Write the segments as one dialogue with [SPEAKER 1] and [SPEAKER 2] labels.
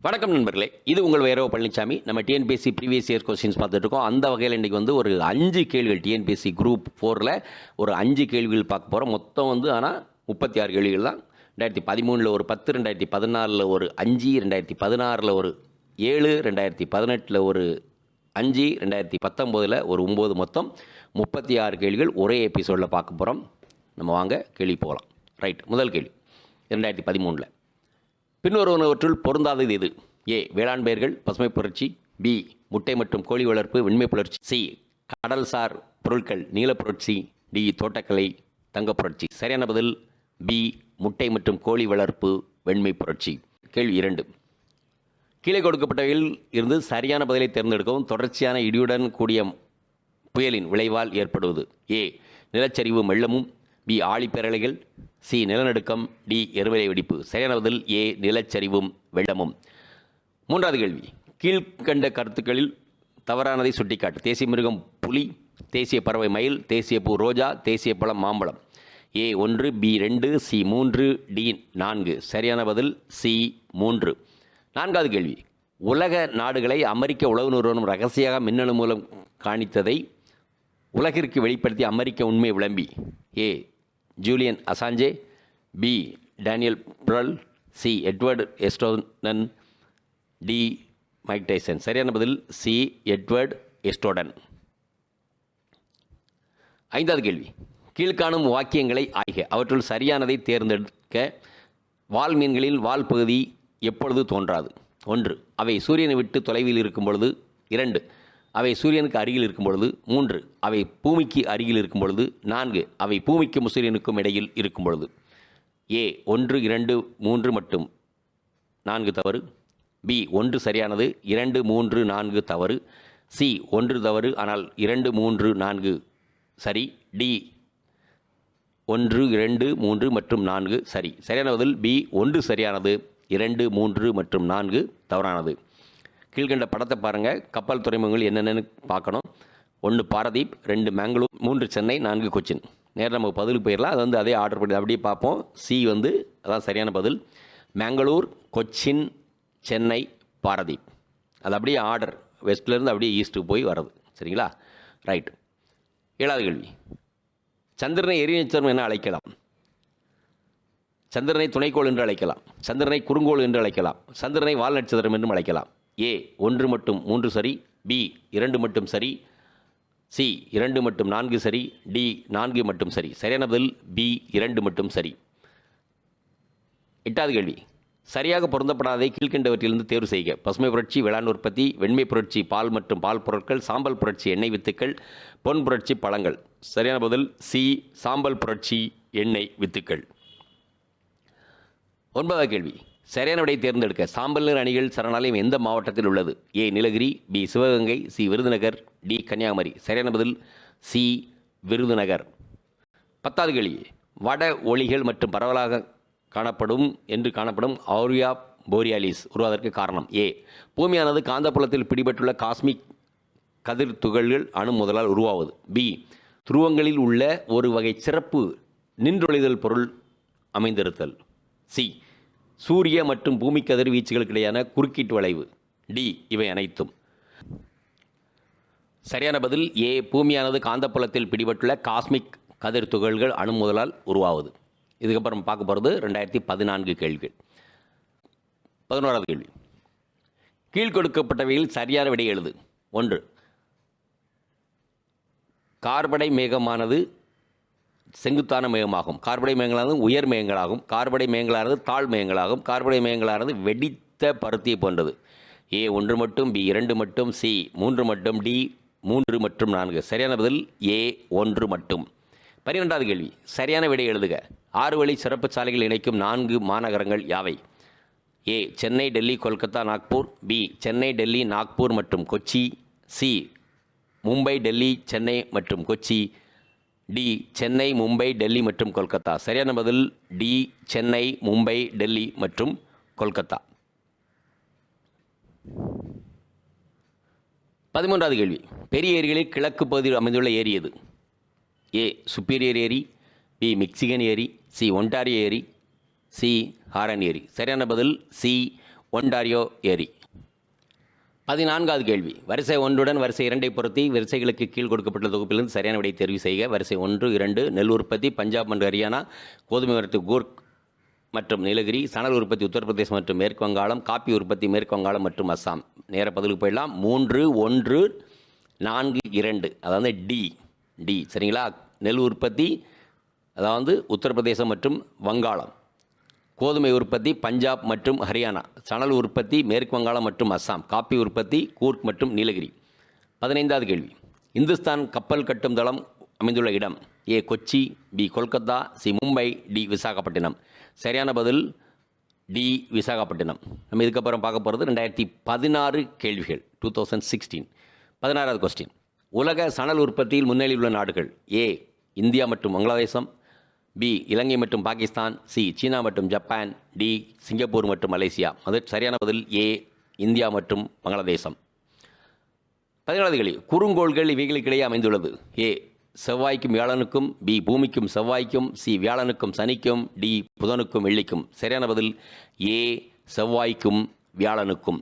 [SPEAKER 1] வணக்கம் நண்பர்களே, இது உங்கள் V.Palanichamy. நம்ம டிஎன்பிஎஸ்சி ப்ரீவியஸ் இயர் கொஸ்டின்ஸ் பார்த்துட்டு இருக்கோம். அந்த வகையில் இன்றைக்கி ஒரு 5 கேள்விகள் டிஎன்பிஎஸ்சி குரூப் 4ல் ஒரு 5 கேள்விகள் பார்க்க போகிறோம். மொத்தம் ஆனால் 36 கேள்விகள் தான். 2013 ஒரு 10, 2014 ஒரு 5, 2016 ஒரு 7, 2018 ஒரு 5, 2019 ஒரு 9, மொத்தம் 36 கேள்விகள் ஒரே எபிசோடில் பார்க்க போகிறோம். நம்ம வாங்க கேள்வி போகலாம். ரைட், முதல் கேள்வி 2013 பின்வருவனவற்றுள் பொருந்தாதது எது? ஏ. வேளாண் பயிர்கள், பசுமை புரட்சி. பி. முட்டை மற்றும் கோழி வளர்ப்பு, வெண்மை புரட்சி. சி. கடல்சார் பொருட்கள், நீல புரட்சி. டி. தோட்டக்கலை, தங்க புரட்சி. சரியான பதில் பி. முட்டை மற்றும் கோழி வளர்ப்பு, வெண்மை புரட்சி. கேள்வி 2. கீழே கொடுக்கப்பட்டவையில் இருந்து சரியான பதிலை தேர்ந்தெடுக்கவும். தொடர்ச்சியான இடியுடன் கூடிய புயலின் விளைவால் ஏற்படுவது. ஏ. நிலச்சரிவு வெள்ளமும். பி. ஆழிப்பேரலைகள். சி. நிலநடுக்கம். டி. எரிமலை வெடிப்பு. சரியான பதில் ஏ. நிலச்சரிவும் வெள்ளமும். மூன்றாவது கேள்வி. கீழ்கண்ட கருத்துக்களில் தவறானதை சுட்டிக்காட்டு. தேசிய மிருகம் புலி, தேசிய பறவை மயில், தேசிய பூ ரோஜா, தேசிய பழம் மாம்பழம். ஏ 1, பி 2, சி 3, டி 4. சரியான பதில் சி 3. நான்காவது கேள்வி. உலக நாடுகளை அமெரிக்க உளவு நிறுவனம் ரகசியமாக மின்னணு மூலம் காணித்ததை உலகிற்கு வெளிப்படுத்திய அமெரிக்க உண்மை விளம்பி. A. Julian Assange. B. Daniel பிரல். C. Edward Snowden. D. Mike Tyson. சரியான பதில் சி. எட்வர்ட் எஸ்டோடன். ஐந்தாவது கேள்வி. கீழ்காணும் வாக்கியங்களை ஆய்க. அவற்றுள் சரியானதை தேர்ந்தெடுக்க. வால் மீன்களில் வால் பகுதி எப்பொழுது தோன்றாது? 1. அவை சூரியனை விட்டு தொலைவில் இருக்கும் பொழுது. 2. அவை சூரியனுக்கு அருகில் இருக்கும் பொழுது. 3. அவை பூமிக்கு அருகில் இருக்கும் பொழுது. 4. அவை பூமிக்கும் சூரியனுக்கும் இடையில் இருக்கும் பொழுது. ஏ 1, 2, 3 மற்றும் 4 தவறு. பி 1 சரியானது, 2, 3, 4 தவறு. சி 1 தவறு ஆனால் 2, 3, 4 சரி. டி 1, 2, 3 மற்றும் 4 சரி. சரியான பதில் பி 1 சரியானது, 2, 3 மற்றும் 4 தவறானது. கீழ்கண்ட படத்தை பாருங்கள். கப்பல் துறைமுகங்கள் என்னென்னு பார்க்கணும். 1 பாரதீப், 2 மேங்களூர், 3 சென்னை, 4 கொச்சின். நேரம் நம்ம பதிலுக்கு போயிடலாம். அது அதே ஆர்டர் பண்ணி அப்படியே பார்ப்போம். சி அதான் சரியான பதில். மேங்களூர், கொச்சின், சென்னை, பாரதீப். அது அப்படியே ஆர்டர் வெஸ்ட்லேருந்து அப்படியே ஈஸ்ட்டுக்கு போய் வர்றது. சரிங்களா? ரைட். 7வது கேள்வி. சந்திரனை எரி நட்சத்திரம் என அழைக்கலாம். சந்திரனை துணைக்கோள் என்று அழைக்கலாம். சந்திரனை குறுங்கோள் என்று அழைக்கலாம். சந்திரனை வால் நட்சத்திரம் என்றும் அழைக்கலாம். ஏ 1 மற்றும் 3 சரி. பி 2 மட்டும் சரி. சி 2 மற்றும் 4 சரி. டி 4 மட்டும் சரி. சரியான பதில் பி 2 மட்டும் சரி. 8வது கேள்வி. சரியாக பொருந்தப்படாததை கீழ்கண்டவற்றிலிருந்து தேர்வு செய்க. பசுமை புரட்சி வேளாண் உற்பத்தி, வெண்மை புரட்சி பால் மற்றும் பால் பொருட்கள், சாம்பல் புரட்சி எண்ணெய் வித்துக்கள், பொன் புரட்சி பழங்கள். சரியான பதில் சி சாம்பல் புரட்சி எண்ணெய் வித்துக்கள். 9வது கேள்வி. சரியான விடை தேர்ந்தெடுக்க. சாம்பல் நிற அணிகள் சரணாலயம் எந்த மாவட்டத்தில் உள்ளது? A Nilgiri, B Sivaganga, C Virudhunagar, D Kanyakumari. சரியான பதில் சி விருதுநகர். 10வது கேள்வி. வட ஒளிகள் மற்றும் பரவலாக காணப்படும் ஆரியா போரியாலிஸ் உருவாவதற்கு காரணம். ஏ பூமியானது காந்தப்புலத்தில் பிடிபட்டுள்ள காஸ்மிக் கதிர் துகள்கள் அணு முதலால் உருவாவது. பி துருவங்களில் உள்ள ஒரு வகை சிறப்பு நின்றொழிதல் பொருள் அமைந்திருத்தல். சி சூரிய மற்றும் பூமி கதிர்வீச்சுகளுக்கு இடையான குறுக்கீட்டு வளைவு. டி இவை அனைத்தும். சரியான பதில் ஏ பூமியானது காந்தப்புலத்தில் பிடிபட்டுள்ள காஸ்மிக் கதிர் துகள்கள் அணு முதலால் உருவாவது. இதுக்கப்புறம் பார்க்க போகிறது 2014 கேள்விகள். 11வது கேள்வி. கீழ்கொடுக்கப்பட்டவையில் சரியான விடை எழுது. 1. கார்படை மேகமானது செங்குத்தான மேகமாகும். கார்படை மேகங்களானது உயர் மேகங்களாகும். கார்படை மேகங்களானது தாழ் மேகங்களாகும். கார்படை மேகங்களானது வெடித்த பருத்தியை போன்றது. ஏ 1 மட்டும், பி 2 மட்டும், சி 3 மட்டும், டி 3 மற்றும் 4. சரியான பதில் ஏ 1 மட்டும். 12வது கேள்வி. சரியான விடை எழுதுக. 6 வழி சிறப்பு சாலைகள் இணைக்கும் 4 மாநகரங்கள் யாவை? ஏ சென்னை, டெல்லி, கொல்கத்தா, நாக்பூர். பி சென்னை, டெல்லி, நாக்பூர் மற்றும் கொச்சி. சி மும்பை, டெல்லி, சென்னை மற்றும் கொச்சி. டி சென்னை, மும்பை, டெல்லி மற்றும் கொல்கத்தா. சரியான பதில் டி சென்னை, மும்பை, டெல்லி மற்றும் கொல்கத்தா. 13வது கேள்வி. பெரிய ஏரிகளில் கிழக்கு பகுதியில் அமைந்துள்ள ஏரி எது? ஏ சுப்பீரியர் ஏரி, பி மிக்சிகன் ஏரி, சி ஒன்டாரியோ ஏரி, சி ஹாரன் ஏரி. சரியான பதில் சி ஒன்டாரியோ ஏரி. 14வது கேள்வி. வரிசை 1உடன் வரிசை 2ஐ பொருத்தி வரிசைகளுக்கு கீழ் கொடுக்கப்பட்ட தொகுப்பிலிருந்து சரியான விடையை தெரிவு செய்க. வரிசை 1, 2 நெல் உற்பத்தி பஞ்சாப் மற்றும் ஹரியானா, கோதுமை உற்பத்தி கூர்க் மற்றும் நீலகிரி, சணல் உற்பத்தி உத்தரப்பிரதேசம் மற்றும் மேற்கு வங்காளம், காப்பி உற்பத்தி மேற்கு வங்காளம் மற்றும் அஸ்ஸாம். நேர பதிலுக்கு போயிடலாம். 3, 1, 4, 2 அதாவது டி சரிங்களா. நெல் உற்பத்தி அதாவது உத்தரப்பிரதேசம் மற்றும் வங்காளம், கோதுமை உற்பத்தி பஞ்சாப் மற்றும் ஹரியானா, சணல் உற்பத்தி மேற்கு வங்காளம் மற்றும் அஸ்ஸாம், காப்பி உற்பத்தி கூர்க் மற்றும் நீலகிரி. 15வது கேள்வி. இந்துஸ்தான் கப்பல் கட்டும் தளம் அமைந்துள்ள இடம். A Kochi, B Kolkata, C Mumbai, D Visakhapatnam. சரியான பதில் டி விசாகப்பட்டினம். நம்ம இதுக்கப்புறம் பார்க்க போகிறது 2016 கேள்விகள் 2016. 16வது கொஸ்டின். உலக சணல் உற்பத்தியில் முன்னிலையில் உள்ள நாடுகள். ஏ இந்தியா மற்றும் வங்களாதேசம், பி இலங்கை மற்றும் பாகிஸ்தான், சி சீனா மற்றும் ஜப்பான், டி சிங்கப்பூர் மற்றும் மலேசியா. அது சரியான பதில் ஏ இந்தியா மற்றும் வங்களாதேசம். 17வது கேள்வி. குறுங்கோள்கள் இவைகளுக்கிடையே அமைந்துள்ளது. ஏ செவ்வாய்க்கும் வியாழனுக்கும், பி பூமிக்கும் செவ்வாய்க்கும், சி வியாழனுக்கும் சனிக்கும், டி புதனுக்கும் வெள்ளிக்கும். சரியான பதில் ஏ செவ்வாய்க்கும் வியாழனுக்கும்.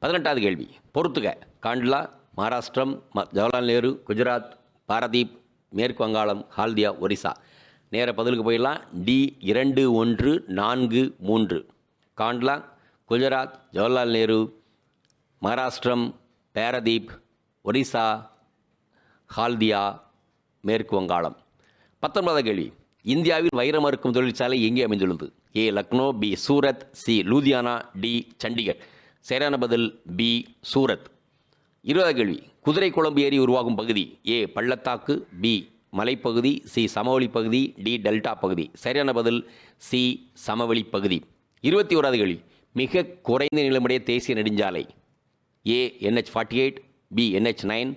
[SPEAKER 1] 18வது கேள்வி. பொறுத்துக. காண்ட்லா, மகாராஷ்டிரம், ஜவஹர்லால் நேரு, குஜராத், பாரதீப், மேற்கு வங்காளம், ஹால்தியா, ஒரிசா. நேர பதிலுக்கு போயிடலாம். டி 2, 1, 4, 3. காண்ட்லா, குஜராத், ஜவஹர்லால் நேரு, மகாராஷ்டிரம், பாரதீப், ஒரிசா, ஹால்தியா, மேற்கு வங்காளம். 19வது கேள்வி. இந்தியாவில் வைரம் மறுக்கும் தொழிற்சாலை எங்கே அமைந்துள்ளது. A Lucknow, B Surat, C Ludhiana, D Chandigarh. சரியான பதில் பி சூரத். 20வது கேள்வி. குதிரை குழம்பு ஏரி உருவாகும் பகுதி. ஏ பள்ளத்தாக்கு, பி மலைப்பகுதி, சி சமவெளி பகுதி, டி டெல்டா பகுதி. சரியான பதில் சி சமவெளி பகுதி. 21வது கேள்வி. மிக குறைந்த நீளமுடைய தேசிய நெடுஞ்சாலை. A NH48, B NH9,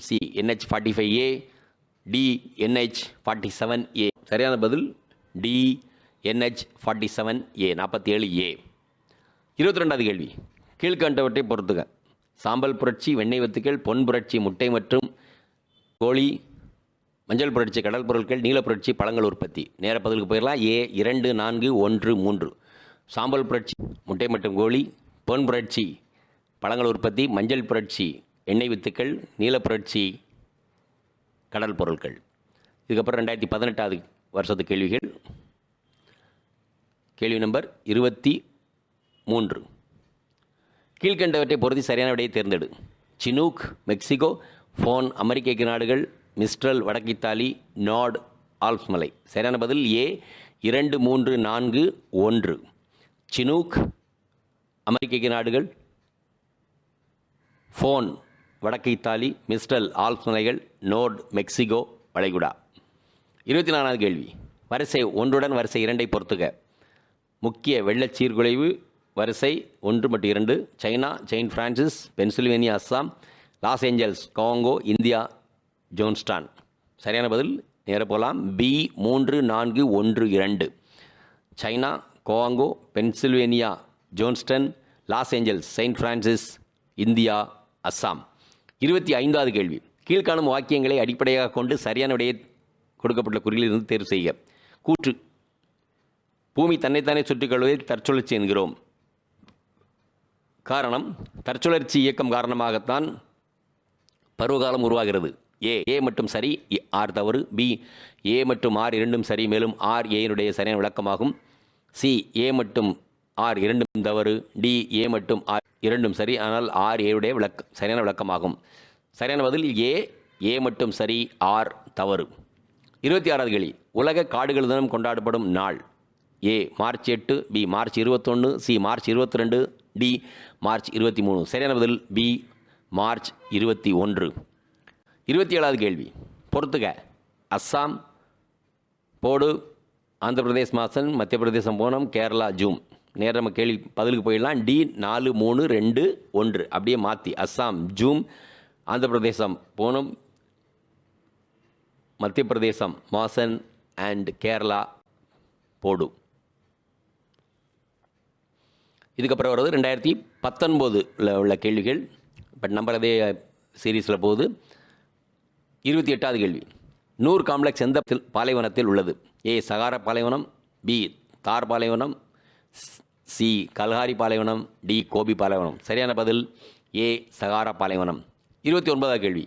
[SPEAKER 1] C NH45A, D NH47A. சரியான பதில் டி NH47A 47A. 22வது கேள்வி. கீழ்கண்டவற்றை பொறுத்துக. சாம்பல் புரட்சி வெண்ணெய் வத்துக்கள், பொன் புரட்சி முட்டை மற்றும் கோழி, மஞ்சள் புரட்சி கடல் பொருட்கள், நீல புரட்சி பழங்கள் உற்பத்தி. நேர பதிலுக்கு போயிடலாம். ஏ 2, 4, 1, 3. சாம்பல் புரட்சி முட்டை மற்றும் கோழி, பொன் புரட்சி பழங்கள் உற்பத்தி, மஞ்சள் புரட்சி எண்ணெய் வித்துக்கள், நீல புரட்சி கடல் பொருட்கள். இதுக்கப்புறம் 2018வது வருஷத்து கேள்விகள். கேள்வி நம்பர் 23. கீழ்கண்டவற்றை பொருத்தி சரியான விடையை தேர்ந்தெடு. சினூக் மெக்சிகோ, ஃபோன் அமெரிக்க ஐக்கிய நாடுகள், மிஸ்ட்ரல் வடக்கு இத்தாலி, நாட் ஆல்ப்ஸ் மலை. சரியான பதில் ஏ 2, 3, 4, 1. சினூக் அமெரிக்க ஐக்கிய நாடுகள், ஃபோன் வடக்கு இத்தாலி, மிஸ்ட்ரல் ஆல்ப்ஸ் மலைகள், நோர்ட் மெக்சிகோ வளைகுடா. 24வது கேள்வி. வரிசை 1உடன் வரிசை 2ஐ பொறுத்துக. முக்கிய வெள்ளச் சீர்குலைவு வரிசை 1 மற்றும் 2. China Saint Francis, Pennsylvania Assam, Los Angeles Congo, India Johnstown. சரியான பதில் நேர போகலாம். B 3, 4, 1, 2. China, Congo, Pennsylvania Johnstown, Los Angeles Saint Francis, India Assam. 25வது கேள்வி. கீழ்காணும் வாக்கியங்களை அடிப்படையாக கொண்டு சரியான விடையை கொடுக்கப்பட்டுள்ள குறியிலிருந்து தேர்வு செய்க. கூற்று. பூமி தன்னைத்தானே சுற்றிக்கொள்வதை தற்சுழற்சி என்கிறோம். காரணம், தற்சுழற்சி இயக்கம் காரணமாகத்தான் பருவகாலம் உருவாகிறது. ஏ மட்டும் சரி, ஆர் தவறு. பி ஏ மற்றும் ஆர் இரண்டும் சரி, மேலும் ஆர் ஏனுடைய சரியான விளக்கமாகும். சி ஏ மற்றும் ஆர் இரண்டும் தவறு. டி ஏ மற்றும் ஆர் இரண்டும் சரி, ஆனால் ஆர் ஏயுடைய சரியான விளக்கமாகும். சரியான பதில் ஏ மட்டும் சரி, ஆர் தவறு. 26வது கேள்வி. உலக காடுகள் தினம் கொண்டாடப்படும் நாள். A March 8, B March 21, C March 22, D March 23. சரியான பதில் பி மார்ச் 21. 27வது கேள்வி. பொறுத்துக. அஸ்ஸாம் போடு, ஆந்திர பிரதேஷ் மாசன், மத்திய பிரதேசம் போனம், கேரளா ஜூம். நேரம் நம்ம கேள்வி பதிலுக்கு போயிடலாம். டி 4, 3, 2, 1 அப்படியே மாற்றி. அஸ்ஸாம் ஜூம், ஆந்திர பிரதேசம் போனம், மத்திய பிரதேசம் மாசன் அண்ட் கேரளா போடு. இதுக்கப்புறம் வருவது 2019 உள்ள கேள்விகள். பட் நம்பர் அதே சீரீஸில் போகுது. 28வது கேள்வி. நூர் காம்ப்ளெக்ஸ் எந்த பாலைவனத்தில் உள்ளது. ஏ சகாரா பாலைவனம், பி தார் பாலைவனம், சி கல்ஹாரி பாலைவனம், டி கோபி பாலைவனம். சரியான பதில் ஏ சகாரா பாலைவனம். 29வது கேள்வி.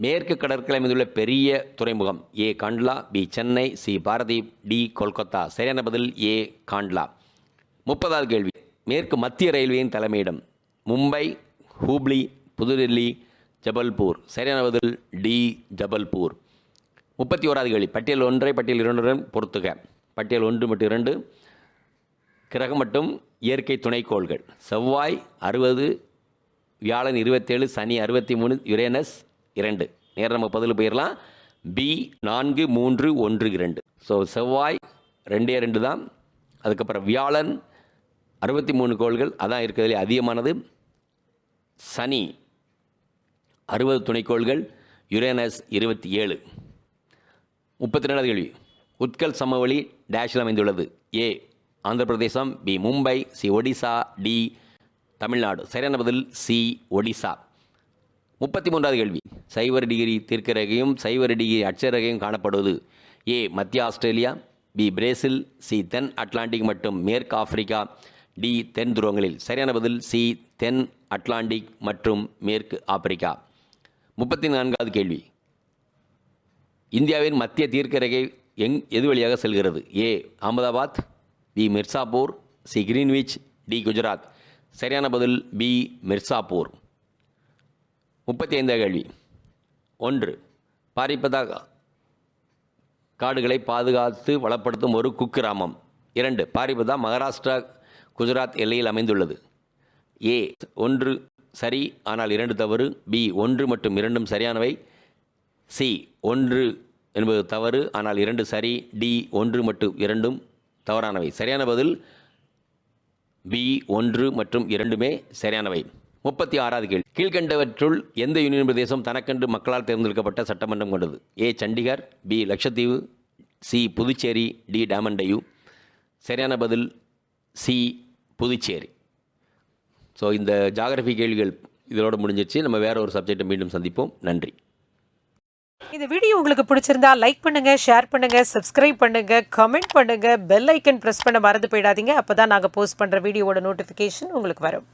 [SPEAKER 1] மேற்கு கடற்கரை அமைந்துள்ள பெரிய துறைமுகம் A Kandla, B Chennai, C Paradip, D Kolkata. சரியான பதில் ஏ காண்ட்லா. 30வது கேள்வி. மேற்கு மத்திய ரயில்வேயின் தலைமையிடம் மும்பை, ஹூப்ளி, புதுடெல்லி, ஜபல்பூர். சரியான பதில் டி ஜபல்பூர். 31வது கேள்வி. பட்டியல் 1 பட்டியல் 2 பொறுத்துக. பட்டியல் 1 மற்றும் 2 கிரகம் மற்றும் இயற்கை துணைக்கோள்கள். செவ்வாய் 60, வியாழன் 27, சனி 63, யுரேனஸ் 2. நேரம் நம்ம பதில் போயிடலாம். பி 4, 3, 1, 2. ஸோ செவ்வாய் 2 தான். அதுக்கப்புறம் வியாழன் 63 கோள்கள், அதான் இருக்கிறதுலே அதிகமானது. சனி 60 துணைக்கோள்கள், யுரேனஸ் 27. 32வது கேள்வி. உத்கல் சமவெளி டேஷில் அமைந்துள்ளது A Andhra Pradesh, B Mumbai, C Odisha, D Tamil Nadu. சரியான பதில் சி ஒடிசா. 33வது கேள்வி. 0° தெற்குரேகையும் 0° அட்சரேகையும் காணப்படுவது ஏ மத்திய ஆஸ்திரேலியா, பி பிரேசில், சி தென் அட்லாண்டிக் மற்றும் மேற்கு ஆப்பிரிக்கா, டி தென் துருவங்களில். சரியான பதில் சி தென் அட்லாண்டிக் மற்றும் மேற்கு ஆப்பிரிக்கா. 34வது கேள்வி. இந்தியாவின் மத்திய தீர்க்கரேகை எது வழியாக செல்கிறது A Ahmedabad, B Mirzapur, C Greenwich, D Gujarat. சரியான பதில் பி மிர்சாப்பூர். 35வது கேள்வி. 1 பாரிபதா காடுகளை பாதுகாத்து வளப்படுத்தும் ஒரு குக்கிராமம். 2 பாரிபதா மகாராஷ்டிரா குஜராத் எல்லையில் அமைந்துள்ளது. ஏ 1 சரி ஆனால் 2 தவறு, பி 1 மற்றும் 2 சரியானவை, சி 1 என்பது தவறு ஆனால் 2 சரி, டி 1 மற்றும் 2 தவறானவை. சரியான பதில் பி 1 மற்றும் 2 சரியானவை. 36வது கேள்வி. கீழ்கண்டவற்றுள் எந்த யூனியன் பிரதேசம் தனக்கென்று மக்களால் தேர்ந்தெடுக்கப்பட்ட சட்டமன்றம் கொண்டது ஏ சண்டிகர், பி லட்சத்தீவு, சி புதுச்சேரி, டி டாமண்டையூ. சரியான பதில் சி புதுச்சேரி. ஸோ இந்த ஜாகிரபி கேள்விகள் இதோடு முடிஞ்சிருச்சு. நம்ம வேற ஒரு சப்ஜெக்டை மீண்டும் சந்திப்போம். நன்றி.
[SPEAKER 2] இந்த வீடியோ உங்களுக்கு பிடிச்சிருந்தா லைக் பண்ணுங்க, ஷேர் பண்ணுங்க, சப்ஸ்கிரைப் பண்ணுங்க, கமெண்ட் பண்ணுங்க, பெல் ஐக்கன் பிரஸ் பண்ண மறந்து போயிடாதீங்க. அப்பதான் நாங்க போஸ்ட் பண்ற வீடியோவோட நோட்டிபிகேஷன் உங்களுக்கு வரும்.